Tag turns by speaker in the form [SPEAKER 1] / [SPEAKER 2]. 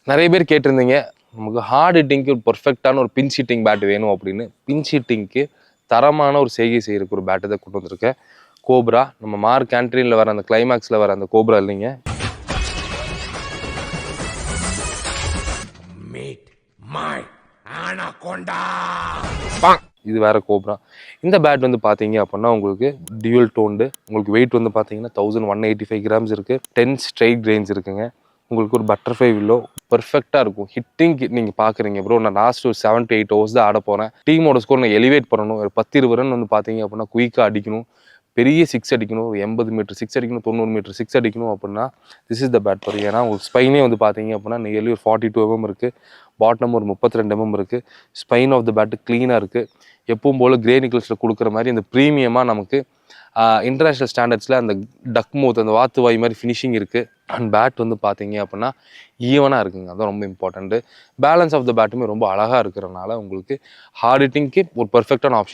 [SPEAKER 1] நிறைய பேர் கேட்டிருந்தீங்க நமக்கு ஹார்ட் ஹிட்டிங்க்கு ஒரு பர்ஃபெக்டான ஒரு பின்ச் ஹிட்டிங் பேட் வேணும் அப்படின்னு. பின்ச் ஹிட்டிங்க்கு தரமான ஒரு செய்கை செய்யறதுக்கு ஒரு பேட்டை தான் கொண்டு வந்திருக்கேன். கோப்ரா, நம்ம மார்க் ஆண்ட்ரியில் வர அந்த கிளைமேக்ஸில் வர அந்த கோப்ரா இல்லைங்க, இது வேற கோப்ரா. இந்த பேட் வந்து பார்த்தீங்க அப்படின்னா உங்களுக்கு டியூல் டோன்டு, உங்களுக்கு வெயிட் வந்து பார்த்தீங்கன்னா 1185 கிராம்ஸ் இருக்குது. 10 ஸ்ட்ரைட் ரேஞ்ச் இருக்குங்க. உங்களுக்கு ஒரு பட்டர்ஃப்ளை வில்லோ பர்ஃபெக்டாக இருக்கும். ஹிட்டிங் நீங்கள் பார்க்குறீங்க ப்ரோ, நான் லாஸ்ட் ஒரு 7 to 8 ஹவர்ஸ் தான் ஆட போகிறேன். டீமோட ஸ்கோர் நான் எலிவேட் பண்ணணும். ஒரு 10-20 ரன் வந்து பார்த்தீங்க அப்படின்னா குயிக்காக அடிக்கணும், பெரிய சிக்ஸ் அடிக்கணும், ஒரு 80 மீட்டர் சிக்ஸ் அடிக்கணும், 90 மீட்டர் சிக்ஸ் அடிக்கணும் அப்படின்னா this is the bat for. ஏன்னா உங்களுக்கு ஸ்பைனே வந்து பார்த்தீங்க அப்படின்னா நியர்லி ஒரு 42 mm இருக்குது, பாட்டம் ஒரு 32 mm இருக்குது. ஸ்பைன் ஆஃப் த பேட்டு க்ளீனாக இருக்குது. எப்பவும் போல் கிரே நிக்கல்ஸில் கொடுக்குற மாதிரி இந்த ப்ரீமியமாக நமக்கு இன்டர்நேஷ்னல் ஸ்டாண்டர்ட்ஸில் அந்த டக் மவுத், அந்த வாத்து வாய் மாதிரி ஃபினிஷிங் இருக்குது. அண்ட் பேட் வந்து பார்த்தீங்க அப்படின்னா ஈவனாக இருக்குங்க, அதுதான் ரொம்ப இம்பார்ட்டண்ட்டு. பேலன்ஸ் ஆஃப் த பேட்டுமே ரொம்ப அழகாக இருக்கிறனால உங்களுக்கு ஹார்ட் ஹிட்டிங்க்கு ஒரு பர்ஃபெக்டான ஆப்ஷன்.